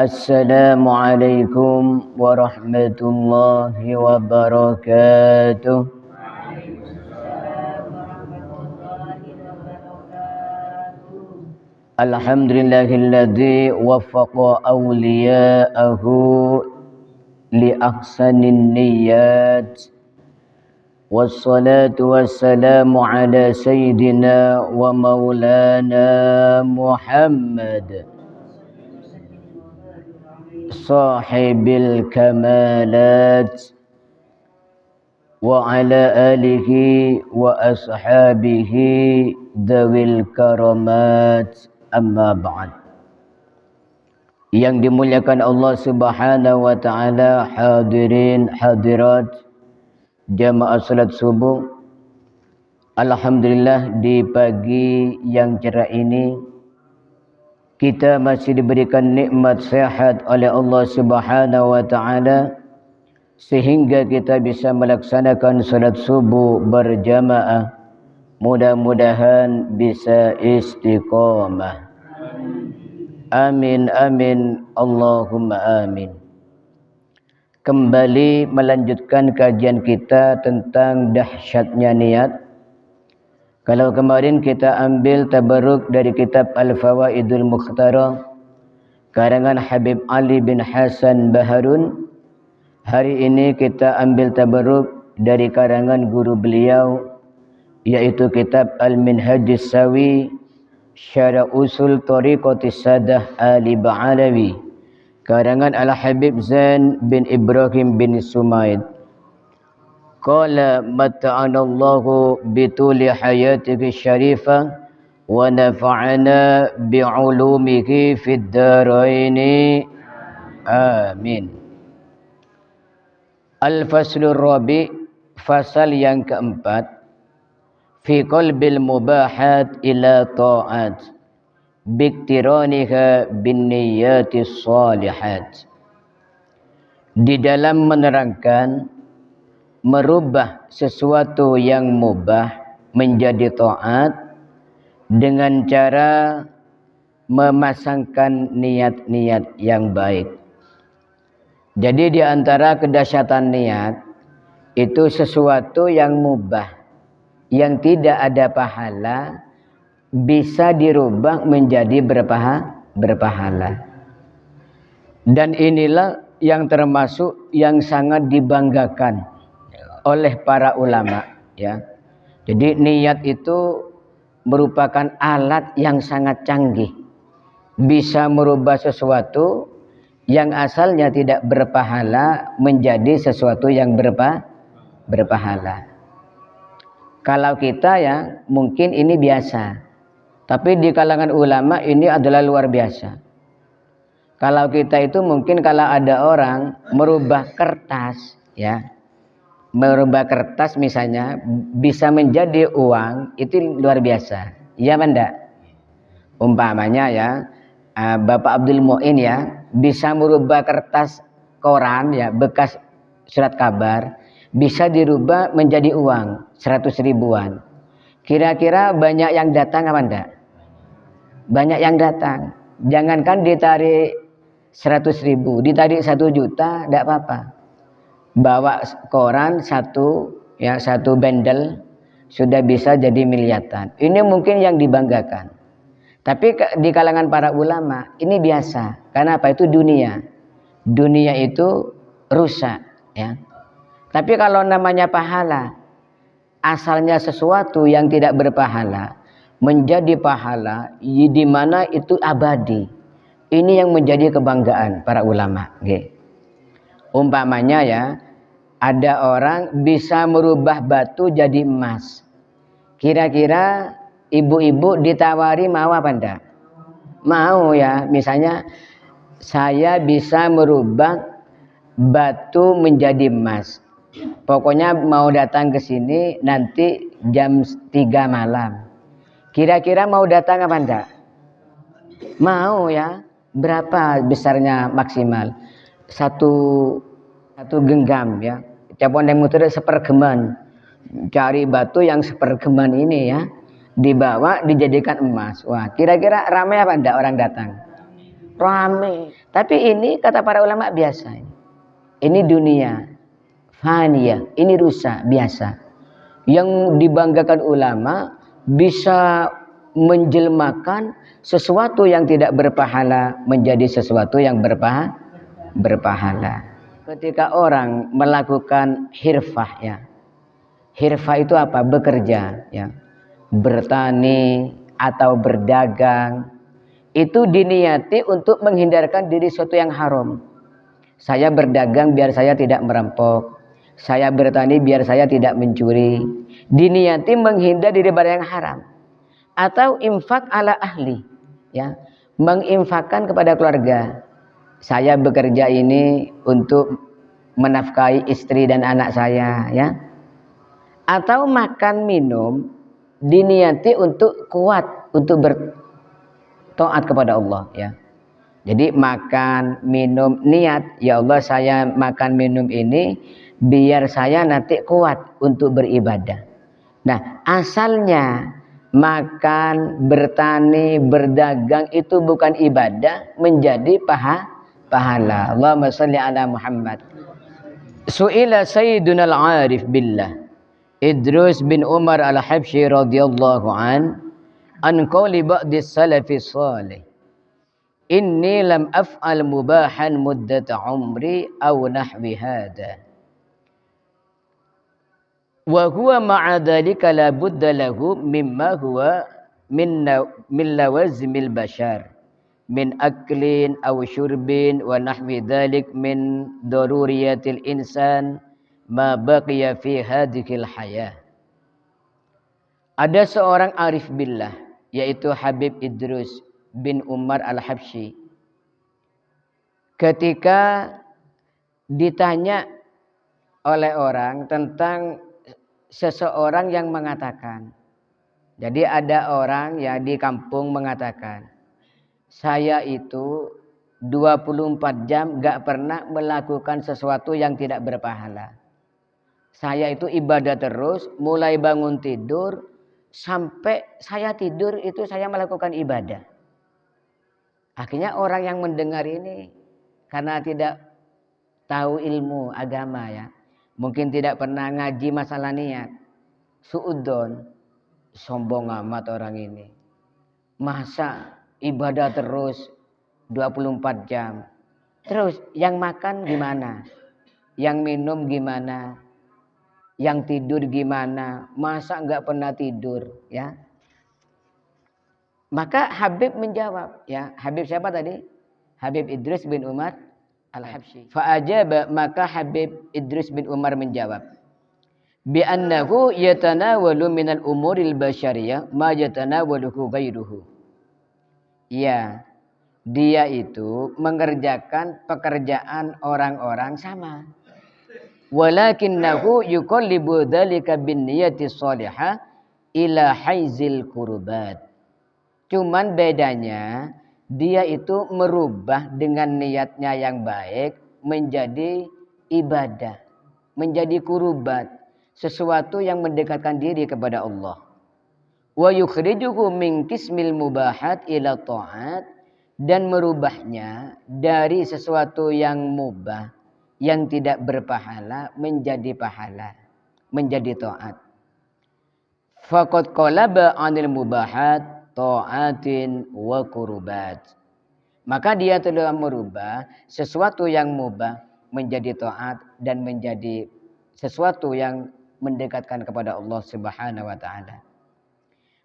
Assalamualaikum warahmatullahi wabarakatuh. Alhamdulillahilladzi waffaqa awliya'ahu li ahsanin niyyat. Wassalatu wassalamu ala sayyidina wa maulana Muhammad sahibil kamalat wa ala alihi wa ashabihi dawil karamat, amma ba'd. Yang dimuliakan Allah Subhanahu wa taala, hadirin hadirat jamaah salat subuh. Alhamdulillah, di pagi yang cerah ini kita masih diberikan nikmat sehat oleh Allah Subhanahu wa taala sehingga kita bisa melaksanakan salat subuh berjamaah. Mudah-mudahan bisa istiqamah. Amin amin Allahumma amin. Kembali melanjutkan kajian kita tentang dahsyatnya niat. Kalau kemarin kita ambil tabarruk dari kitab Al-Fawaidul Mukhtarah karangan Habib Ali bin Hasan Baharun, hari ini kita ambil tabarruk dari karangan guru beliau, yaitu kitab Al-Minhajus Sawi Syarah Usul Tariqatis Sadah Ali Ba'alawi karangan Al-Habib Zain bin Ibrahim bin Sumaid. Qala mata'anallahu bituli hayatihi syarifah wa nafa'ana bi'ulumihi fid daraini amin. Al-faslur rabi', fasal yang keempat, fi qalbil mubahat ila ta'at biktiraniha bin niyatis salihat. Di dalam menerangkan merubah sesuatu yang mubah menjadi taat dengan cara memasangkan niat-niat yang baik. Jadi di antara kedahsyatan niat itu sesuatu yang mubah, yang tidak ada pahala, bisa dirubah menjadi berpahala. Dan inilah yang termasuk yang sangat dibanggakan oleh para ulama, ya. Jadi niat itu merupakan alat yang sangat canggih, bisa merubah sesuatu yang asalnya tidak berpahala menjadi sesuatu yang berpahala. Kalau kita ya mungkin ini biasa, tapi di kalangan ulama ini adalah luar biasa. Kalau kita itu mungkin kalau ada orang merubah kertas, ya, merubah kertas misalnya bisa menjadi uang, itu luar biasa. Iya benda. Umpamanya ya, Bapak Abdul Mu'in ya bisa merubah kertas koran ya bekas surat kabar, bisa dirubah menjadi uang 100 ribuan. Kira-kira banyak yang datang apa enggak? Banyak yang datang. Jangankan ditarik 100 ribu, ditarik 1 juta enggak apa-apa. Bawa koran satu bendel sudah bisa jadi miliatan. Ini mungkin yang dibanggakan. Tapi di kalangan para ulama ini biasa. Karena apa? Itu dunia. Dunia itu rusak, ya. Tapi kalau namanya pahala, asalnya sesuatu yang tidak berpahala menjadi pahala, di mana itu abadi. Ini yang menjadi kebanggaan para ulama. Okay. Umpamanya ya, ada orang bisa merubah batu jadi emas. Kira-kira ibu-ibu ditawari mau apa enggak? Mau ya, misalnya saya bisa merubah batu menjadi emas. Pokoknya mau datang ke sini nanti jam 3 malam. Kira-kira mau datang apa enggak? Mau ya. Berapa besarnya maksimal? Satu genggam ya. Capon yang muter sepergeman. Cari batu yang sepergeman ini ya. Dibawa dijadikan emas. Wah, kira-kira ramai apa enggak orang datang? rame. Tapi ini kata para ulama biasa. Ini dunia faniyah, ini rusak biasa. Yang dibanggakan ulama bisa menjelmakan sesuatu yang tidak berpahala menjadi sesuatu yang berpahala. Ketika orang melakukan hirfah ya. Hirfah itu apa? Bekerja ya. Bertani atau berdagang itu diniati untuk menghindarkan diri sesuatu yang haram. Saya berdagang biar saya tidak merampok. Saya bertani biar saya tidak mencuri. Diniati menghindar dari barang yang haram. Atau infak ala ahli ya, menginfakkan kepada keluarga. Saya bekerja ini untuk menafkahi istri dan anak saya ya. Atau makan minum diniati untuk kuat untuk bertaat kepada Allah ya. Jadi makan minum niat, ya Allah saya makan minum ini biar saya nanti kuat untuk beribadah. Nah, asalnya makan, bertani, berdagang itu bukan ibadah, menjadi pahala. Allahumma shalli ala Muhammad. Su'ila Sayyiduna al-Arif billah Idrus bin Umar al-Habsyi radhiyallahu an qawli ba'di salafi salih. Inni lam af'al mubahan muddata umri aw nahwi hadha. Wa huwa ma'a dhalika la budda lahu mimma huwa min lawazimil bashar min aklin aw syurbin wa nahwi dhalik min daruriyatil insan ma baqiya fi hadhil hayah. Ada seorang arif billah yaitu Habib Idrus bin Umar al-Habsyi. Ketika ditanya oleh orang tentang seseorang yang mengatakan, jadi ada orang ya di kampung mengatakan, saya itu 24 jam gak pernah melakukan sesuatu yang tidak berpahala. Saya itu ibadah terus, mulai bangun tidur sampai saya tidur itu saya melakukan ibadah. Akhirnya orang yang mendengar ini karena tidak tahu ilmu agama ya, mungkin tidak pernah ngaji masalah niat, suudzon, sombong amat orang ini. Masa ibadah terus 24 jam. Terus yang makan gimana? Yang minum gimana? Yang tidur gimana? Masa enggak pernah tidur ya? Maka Habib menjawab ya. Habib siapa tadi? Habib Idrus bin Umar al-Habsyi. Fa'ajaba, maka Habib Idrus bin Umar menjawab, bi annahu yatanawalu minal umuril basyariyah ma yatanawaluhu ghairuhu. Ya, dia itu mengerjakan pekerjaan orang-orang sama. Walakinnahu yuqallibu dzalika bin niyati shalihah ila haizil qurbat. Cuman bedanya dia itu merubah dengan niatnya yang baik menjadi ibadah, menjadi kurubat, sesuatu yang mendekatkan diri kepada Allah. Wa yukhrijuhu min qismil mubahat ila ta'at, dan merubahnya dari sesuatu yang mubah, yang tidak berpahala menjadi pahala, menjadi taat. Faqad qalaba 'anil mubahat ta'atin wa qurubat. Maka dia telah merubah sesuatu yang mubah menjadi taat dan menjadi sesuatu yang mendekatkan kepada Allah Subhanahu wa taala.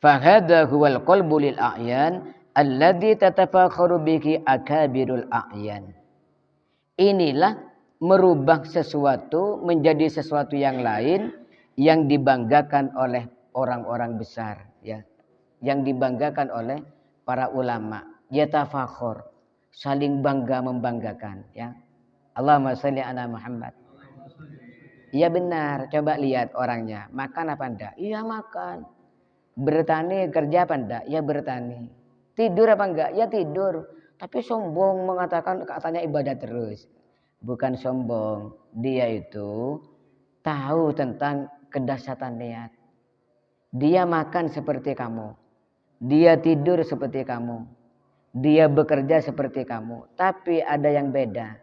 Fa hadha huwal qalbu lil a'yan alladhi tatafakharu bihi akabirul a'yan. Inilah merubah sesuatu menjadi sesuatu yang lain yang dibanggakan oleh orang-orang besar ya. Yang dibanggakan oleh para ulama, yatafakhur, saling bangga membanggakan ya. Allahumma shalli ala Muhammad. Iya benar, coba lihat orangnya, makan apa enggak? Iya makan. Bertani kerja apa enggak? Ya bertani. Tidur apa enggak? Ya tidur. Tapi sombong mengatakan katanya ibadah terus. Bukan sombong, dia itu tahu tentang kedahsyatan niat. Dia makan seperti kamu. Dia tidur seperti kamu. dia bekerja seperti kamu, tapi ada yang beda.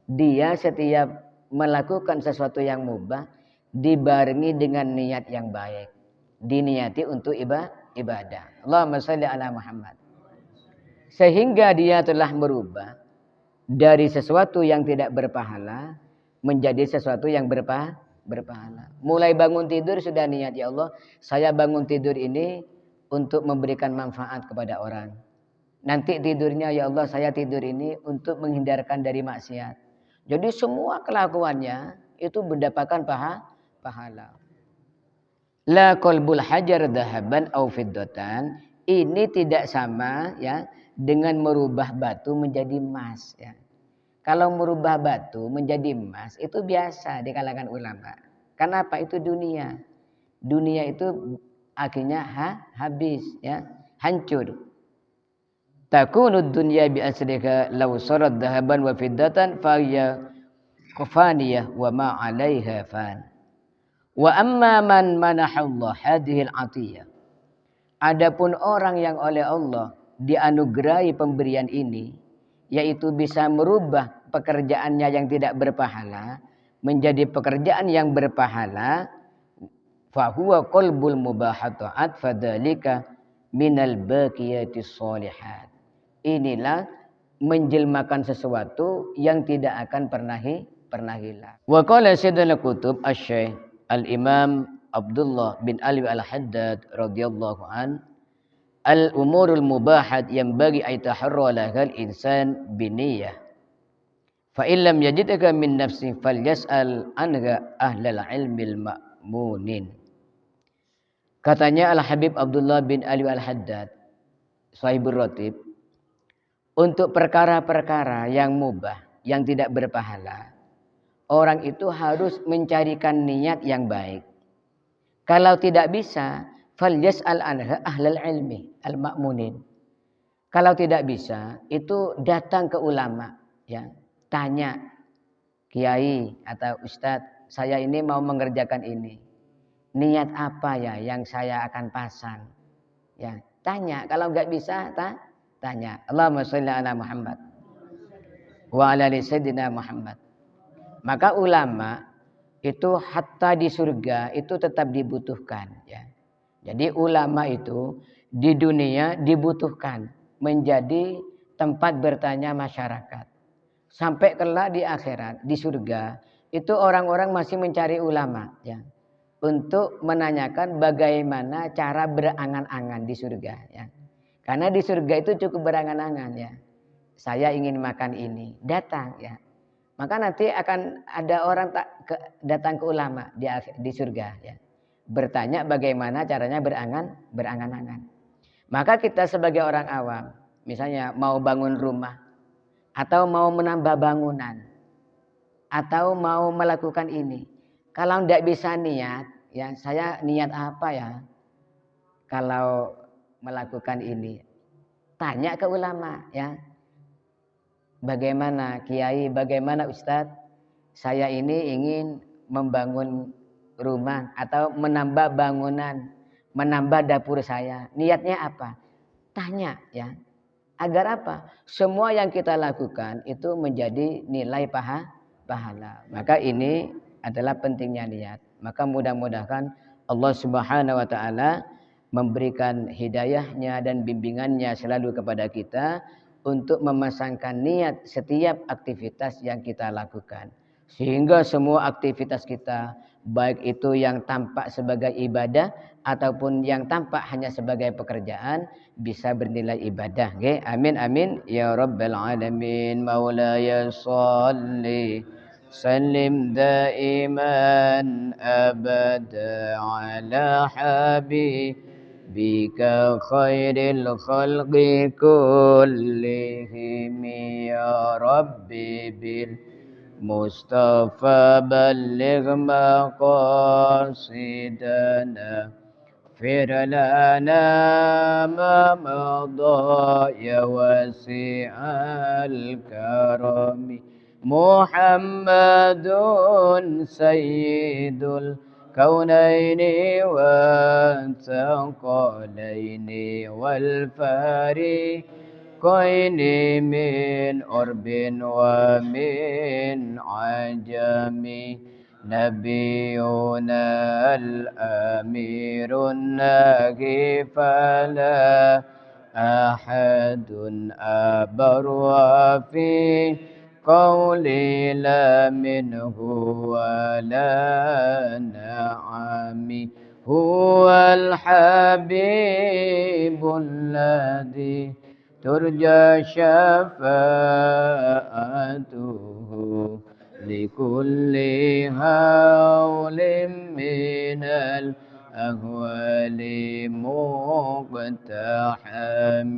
Dia setiap melakukan sesuatu yang mubah dibarengi dengan niat yang baik. Diniati untuk ibadah. Allahumma shalli ala Muhammad. Sehingga dia telah merubah dari sesuatu yang tidak berpahala menjadi sesuatu yang berpahala. Mulai bangun tidur sudah niat, ya Allah, saya bangun tidur ini untuk memberikan manfaat kepada orang. Nanti tidurnya, ya Allah, saya tidur ini untuk menghindarkan dari maksiat. Jadi semua kelakuannya itu mendapatkan pahala. La qalbul hajar dhahaban au fiddatan. Ini tidak sama ya dengan merubah batu menjadi emas ya. Kalau merubah batu menjadi emas itu biasa di kalangan ulama. Kenapa? Itu dunia. Dunia itu akhirnya habis ya, hancur. Takunud dunya bi asrika law sarat dhahaban wa fiddatan fa hiya qafaniyah wa ma 'alaiha fan. Wa amma man manahallah hadhil atiyah. Adapun orang yang oleh Allah dianugerahi pemberian ini, yaitu bisa merubah pekerjaannya yang tidak berpahala menjadi pekerjaan yang berpahala, fa huwa qalbul mubahatat fadzalika minal baqiyatis sholihat. Inilah menjelmakan sesuatu yang tidak akan pernah hilang. Wa qala sayyidul kutub asy-syekh al-imam Abdullah bin Ali al-Haddad radhiyallahu an, al-umurul mubahat yang bagi aytaharra lahal insan biniyah. Fa illam yajidka min nafsi falyas'al anha ahlal ilmil ma'munin. Katanya Al-Habib Abdullah bin Ali al-Haddad, Sahibur Ratib, untuk perkara-perkara yang mubah, yang tidak berpahala, orang itu harus mencarikan niat yang baik. Kalau tidak bisa, falyas'al anha ahlal ilmi al-ma'munin. Kalau tidak bisa, itu datang ke ulama, ya, tanya, kiai atau ustadz, saya ini mau mengerjakan ini. Niat apa ya yang saya akan pasang? Ya, tanya. Kalau nggak bisa, tanya. Allahumma shalli ala Muhammad wa ala ali sayyidina Muhammad. Maka ulama itu hatta di surga itu tetap dibutuhkan ya. Jadi ulama itu di dunia dibutuhkan menjadi tempat bertanya masyarakat. Sampai kelak di akhirat, di surga, itu orang-orang masih mencari ulama ya, untuk menanyakan bagaimana cara berangan-angan di surga ya. Karena di surga itu cukup berangan-angan ya. Saya ingin makan ini, datang ya. Maka nanti akan ada orang datang ke ulama di surga ya. Bertanya bagaimana caranya berangan-angan. Maka kita sebagai orang awam, misalnya mau bangun rumah atau mau menambah bangunan atau mau melakukan ini. Kalau tidak bisa niat, ya saya niat apa ya kalau melakukan ini? Tanya ke ulama ya. Bagaimana kiai, bagaimana ustadz, saya ini ingin membangun rumah atau menambah bangunan, menambah dapur saya. Niatnya apa? Tanya ya. Agar apa? Semua yang kita lakukan itu menjadi nilai pahala. Maka ini adalah pentingnya niat. Maka mudah-mudahan Allah Subhanahu wa taala memberikan hidayahnya dan bimbingannya selalu kepada kita untuk memasangkan niat setiap aktivitas yang kita lakukan. Sehingga semua aktivitas kita, baik itu yang tampak sebagai ibadah ataupun yang tampak hanya sebagai pekerjaan, bisa bernilai ibadah. Okay? Amin amin ya rabbal alamin. Maulaya shalli sallim daiman abada ala habibika khairil khalqi kullihim ya rabbi bil Mustafa balligh maqasidana اغفر لنا ما مضى يا واسع الكرم محمد سيد الكونين والثقلين والفريق الشيخين من أرب ومن عجم نبينا الأمير الناهي فلا أحد أبر في قولي لا منه ولا نعم هو الحبيب الذي ترجى شفاعته لكل هول من الأهوال مقتحم